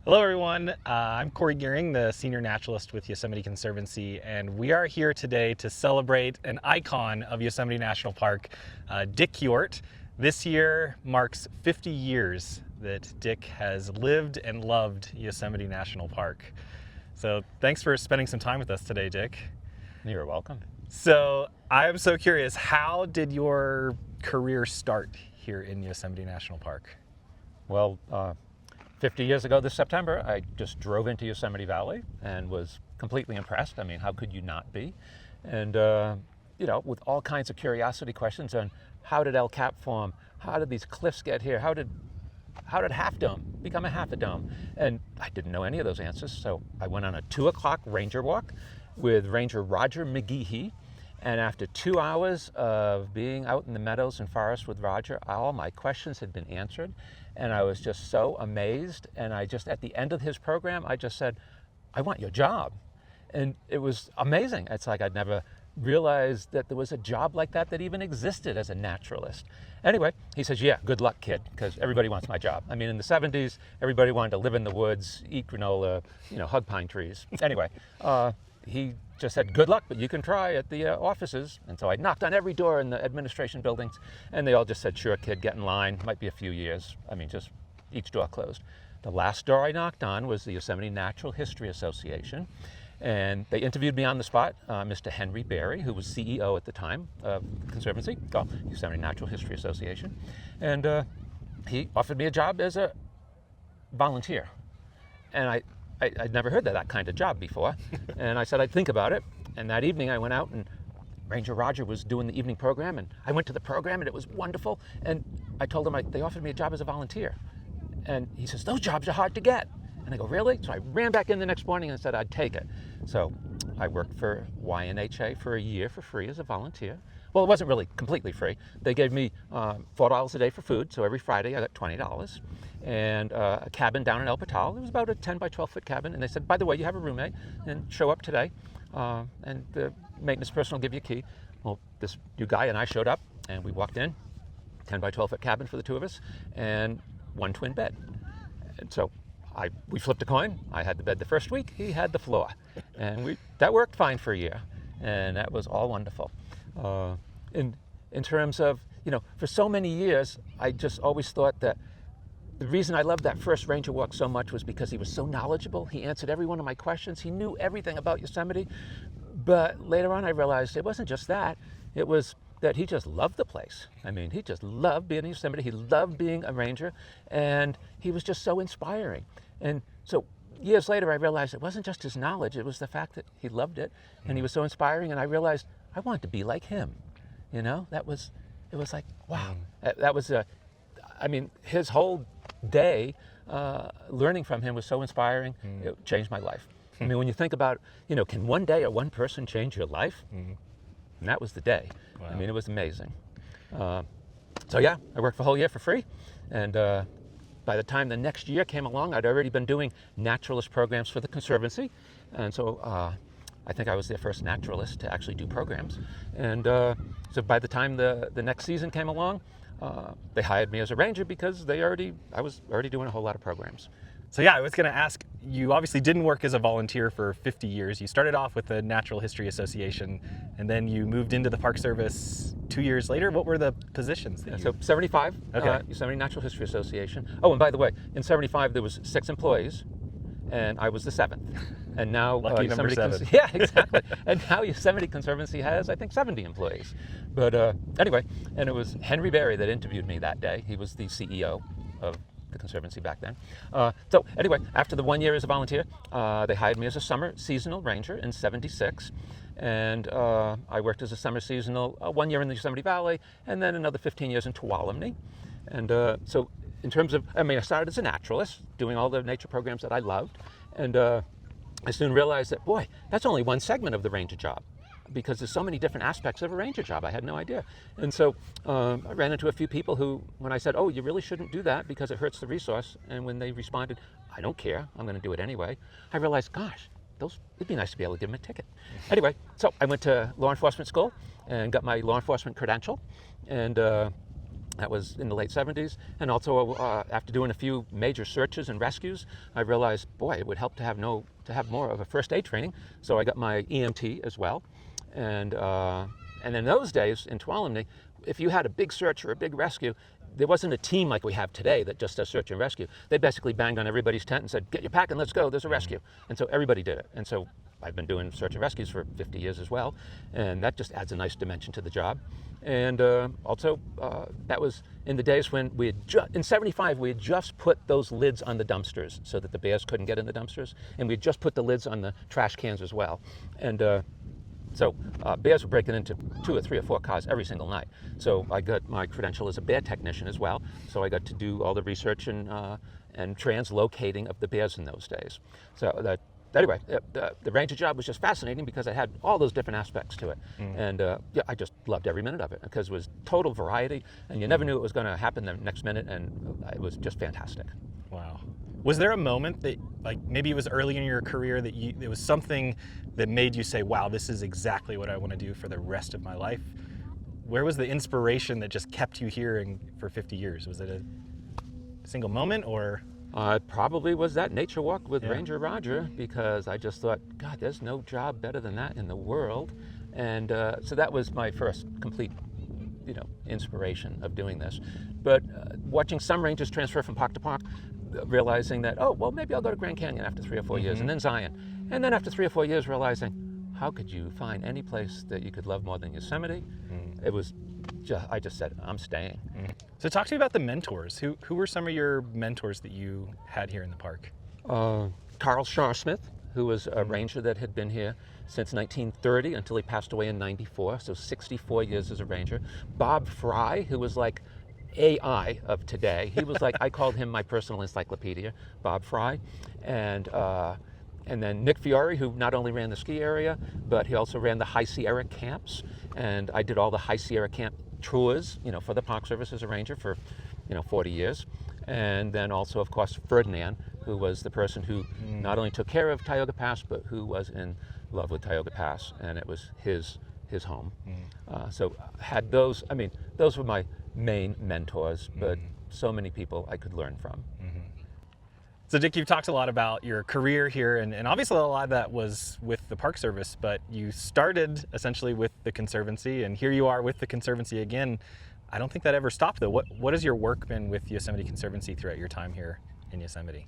Hello everyone, I'm Cory Goehring, the Senior Naturalist with Yosemite Conservancy, and we are here today to celebrate an icon of Yosemite National Park, Dick Ewart. This year marks 50 years that Dick has lived and loved Yosemite National Park. So thanks for spending some time with us today, Dick. You're welcome. So I'm so curious, how did your career start here in Yosemite National Park? Well, 50 years ago this September, I just drove into Yosemite Valley and was completely impressed. I mean, how could you not be? And, with all kinds of curiosity questions on how did El Cap form? How did these cliffs get here? How did Half Dome become a half a dome? And I didn't know any of those answers, so I went on a 2 o'clock ranger walk with Ranger Roger McGeehee. And after 2 hours of being out in the meadows and forest with Roger, all my questions had been answered. And I was just so amazed. And at the end of his program, I just said, I want your job. And it was amazing. It's like I'd never realized that there was a job like that even existed as a naturalist. Anyway, he says, yeah, good luck, kid, because everybody wants my job. I mean, in the 70s, everybody wanted to live in the woods, eat granola, hug pine trees. Anyway, he just said, good luck, but you can try at the offices. And so I knocked on every door in the administration buildings, and they all just said, sure, kid, get in line. Might be a few years. I mean, just each door closed. The last door I knocked on was the Yosemite Natural History Association. And they interviewed me on the spot, Mr. Henry Berry, who was CEO at the time of Conservancy, Yosemite Natural History Association. And he offered me a job as a volunteer. And I'd never heard of that kind of job before. And I said I'd think about it. And that evening I went out, and Ranger Roger was doing the evening program, and I went to the program, and it was wonderful. And I told him they offered me a job as a volunteer. And he says, those jobs are hard to get. And I go, really? So I ran back in the next morning and said I'd take it. So I worked for YNHA for a year for free as a volunteer. Well, it wasn't really completely free. They gave me $4 a day for food, so every Friday I got $20. And a cabin down in El Portal. It was about a 10 by 12 foot cabin. And they said, by the way, you have a roommate, and show up today. And the maintenance person will give you a key. Well, this new guy and I showed up, and we walked in, 10 by 12 foot cabin for the two of us, and one twin bed. And so we flipped a coin. I had the bed the first week, he had the floor. And that worked fine for a year. And that was all wonderful. In terms of, for so many years, I just always thought that the reason I loved that first ranger walk so much was because he was so knowledgeable. He answered every one of my questions. He knew everything about Yosemite. But later on, I realized it wasn't just that. It was that he just loved the place. I mean, he just loved being in Yosemite. He loved being a ranger. And he was just so inspiring. And so years later, I realized it wasn't just his knowledge. It was the fact that he loved it. And he was so inspiring. And I realized I wanted to be like him. It was like, wow. That was his whole day, learning from him was so inspiring. It changed my life. I mean, when you think about, can one day or one person change your life? And that was the day. Wow. I mean, it was amazing. I worked for a whole year for free. And by the time the next year came along, I'd already been doing naturalist programs for the Conservancy. And so I think I was their first naturalist to actually do programs. And so by the time the next season came along, they hired me as a ranger because I was already doing a whole lot of programs. So yeah, I was going to ask, you obviously didn't work as a volunteer for 50 years. You started off with the Natural History Association, and then you moved into the Park Service 2 years later. What were the positions? So 75, okay. Yosemite Natural History Association. Oh, and by the way, in 75 there was 6 employees, and I was the 7th. And now Lucky number 7. Yeah, exactly. And now Yosemite Conservancy has, I think, 70 employees. But anyway, and it was Henry Berry that interviewed me that day. He was the CEO of the Conservancy back then. So anyway, after the 1 year as a volunteer, they hired me as a summer seasonal ranger in 76. And I worked as a summer seasonal 1 year in the Yosemite Valley, and then another 15 years in Tuolumne. And so in terms of, I started as a naturalist, doing all the nature programs that I loved. And I soon realized that, boy, that's only one segment of the ranger job, because there's so many different aspects of a ranger job. I had no idea. And so I ran into a few people who, when I said, oh, you really shouldn't do that because it hurts the resource, and when they responded, I don't care, I'm going to do it anyway, I realized, gosh, it'd be nice to be able to give them a ticket. Anyway, so I went to law enforcement school and got my law enforcement credential. And That was in the late 70s. And also, after doing a few major searches and rescues, I realized, boy, it would help to have more of a first aid training. So I got my EMT as well. And in those days in Tuolumne, if you had a big search or a big rescue, there wasn't a team like we have today that just does search and rescue. They basically banged on everybody's tent and said, get your pack and let's go, there's a rescue. And so everybody did it. And so I've been doing search and rescues for 50 years as well, and that just adds a nice dimension to the job. And also, that was in the days when we had in '75, we had just put those lids on the dumpsters so that the bears couldn't get in the dumpsters, and we had just put the lids on the trash cans as well. And so bears were breaking into 2 or 3 or 4 cars every single night. So I got my credential as a bear technician as well. So I got to do all the research and translocating of the bears in those days. So anyway, the ranger job was just fascinating because it had all those different aspects to it. And yeah, I just loved every minute of it because it was total variety, and you never knew it was going to happen the next minute, and it was just fantastic. Wow. Was there a moment that, like, maybe it was early in your career that it was something that made you say, wow, this is exactly what I want to do for the rest of my life? Where was the inspiration that just kept you here for 50 years? Was it a single moment, or? It probably was that nature walk with Ranger Roger, because I just thought, God, there's no job better than that in the world. And so that was my first complete, inspiration of doing this. But watching some rangers transfer from park to park, realizing that, oh, well, maybe I'll go to Grand Canyon after 3 or 4 years, and then Zion. And then after 3 or 4 years, realizing, how could you find any place that you could love more than Yosemite? It was I just said, I'm staying. So talk to me about the mentors. Who were some of your mentors that you had here in the park? Carl Sharsmith, who was a ranger that had been here since 1930 until he passed away in '94, so 64 years as a ranger. Bob Fry, who was like AI of today. He was like, I called him my personal encyclopedia, Bob Fry. And then Nick Fiore, who not only ran the ski area, but he also ran the High Sierra camps. And I did all the High Sierra camp tours, for the Park Service as a ranger for, 40 years. And then also, of course, Ferdinand, who was the person who not only took care of Tioga Pass, but who was in love with Tioga Pass, and it was his home. So had those, those were my main mentors, but so many people I could learn from. So Dick, you've talked a lot about your career here, and obviously a lot of that was with the Park Service, but you started essentially with the Conservancy, and here you are with the Conservancy again. I don't think that ever stopped though. What has your work been with Yosemite Conservancy throughout your time here in Yosemite?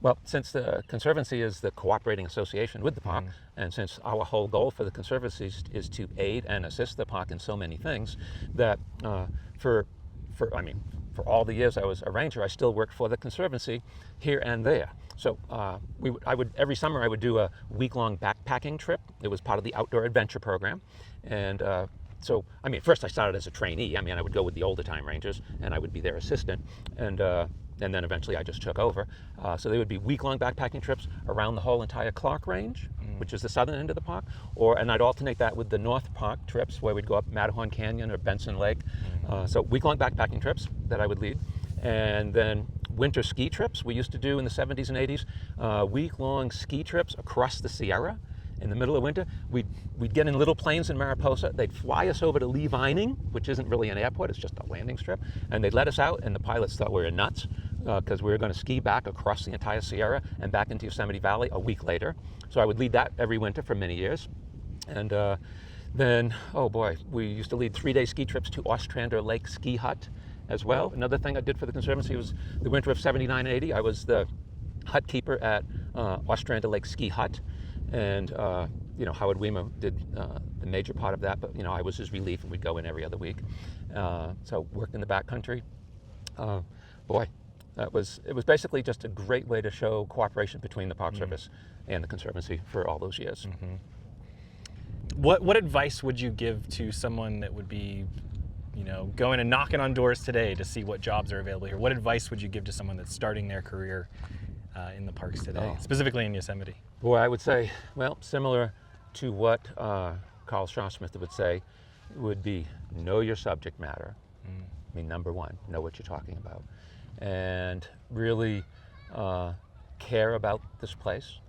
Well, since the Conservancy is the cooperating association with the park, and since our whole goal for the Conservancy is to aid and assist the park in so many things, that for all the years I was a ranger, I still worked for the Conservancy here and there. So every summer I would do a week-long backpacking trip. It was part of the Outdoor Adventure Program. And so, first I started as a trainee. I would go with the older time rangers, and I would be their assistant. And then eventually I just took over. So they would be week-long backpacking trips around the whole entire Clark Range, which is the southern end of the park, and I'd alternate that with the North Park trips where we'd go up Matterhorn Canyon or Benson Lake. So week-long backpacking trips that I would lead. And then winter ski trips we used to do in the 70s and 80s, week-long ski trips across the Sierra. In the middle of winter, we'd get in little planes in Mariposa. They'd fly us over to Lee Vining, which isn't really an airport, it's just a landing strip. And they'd let us out, and the pilots thought we were nuts because we were going to ski back across the entire Sierra and back into Yosemite Valley a week later. So I would lead that every winter for many years. And then, oh boy, we used to lead 3-day ski trips to Ostrander Lake Ski Hut as well. Another thing I did for the Conservancy was the winter of '79 and '80. I was the hut keeper at Ostrander Lake Ski Hut. And Howard Weimer did the major part of that, but I was his relief, and we'd go in every other week. So worked in the backcountry. Boy, it was basically just a great way to show cooperation between the Park Service and the Conservancy for all those years. What advice would you give to someone that would be, going and knocking on doors today to see what jobs are available here? What advice would you give to someone that's starting their career in the parks today, specifically in Yosemite? Boy, I would say, well, similar to what Carl Sharsmith would say, would be know your subject matter. Number one, know what you're talking about. And really care about this place.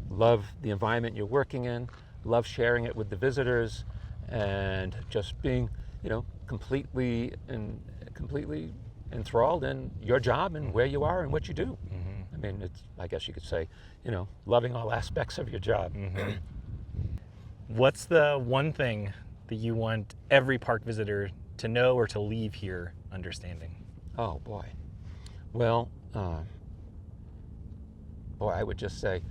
Love the environment you're working in, love sharing it with the visitors, and just being, completely enthralled in your job and where you are and what you do. I mean, it's, I guess you could say, loving all aspects of your job. What's the one thing that you want every park visitor to know or to leave here understanding? Oh boy. Well, I would just say,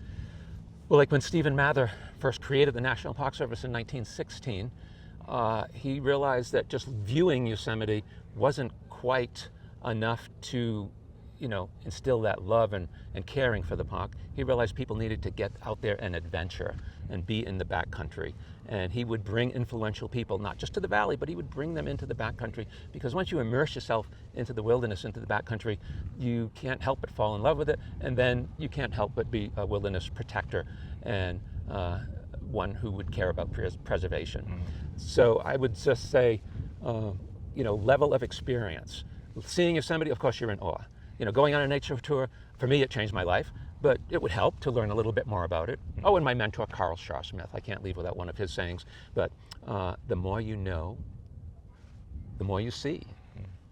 well, like when Stephen Mather first created the National Park Service in 1916, he realized that just viewing Yosemite wasn't quite enough to, instill that love and caring for the park. He realized people needed to get out there and adventure and be in the backcountry. And he would bring influential people, not just to the valley, but he would bring them into the backcountry, because once you immerse yourself into the wilderness, into the backcountry, you can't help but fall in love with it, and then you can't help but be a wilderness protector and one who would care about preservation. So I would just say, level of experience. Seeing Yosemite, of course, you're in awe. Going on a nature tour, for me, it changed my life, but it would help to learn a little bit more about it. Oh, and my mentor, Carl Shaw-Smith, I can't leave without one of his sayings, but the more you know, the more you see.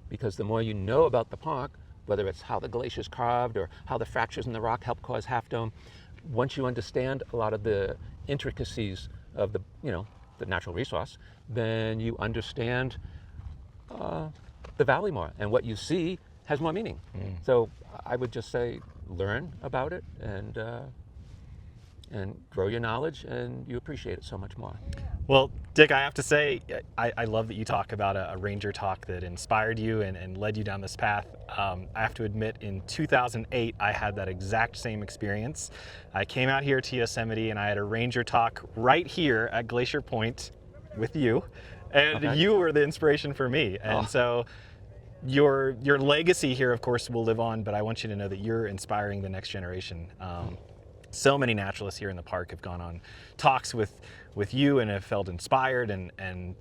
Because the more you know about the park, whether it's how the glacier's carved or how the fractures in the rock help cause Half Dome, once you understand a lot of the intricacies of the natural resource, then you understand the valley more, and what you see has more meaning. So I would just say, learn about it and grow your knowledge, and you appreciate it so much more. Well, Dick, I have to say, I love that you talk about a ranger talk that inspired you and led you down this path. I have to admit, in 2008, I had that exact same experience. I came out here to Yosemite and I had a ranger talk right here at Glacier Point with you, and you were the inspiration for me. And so your legacy here, of course, will live on, but I want you to know that you're inspiring the next generation. So many naturalists here in the park have gone on talks with you and have felt inspired, and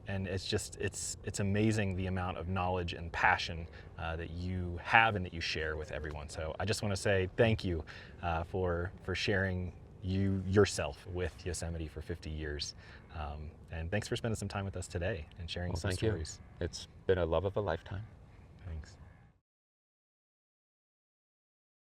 it's just it's amazing the amount of knowledge and passion that you have and that you share with everyone. So I just want to say thank you for sharing yourself with Yosemite for 50 years. And thanks for spending some time with us today and sharing some stories. It's been a love of a lifetime.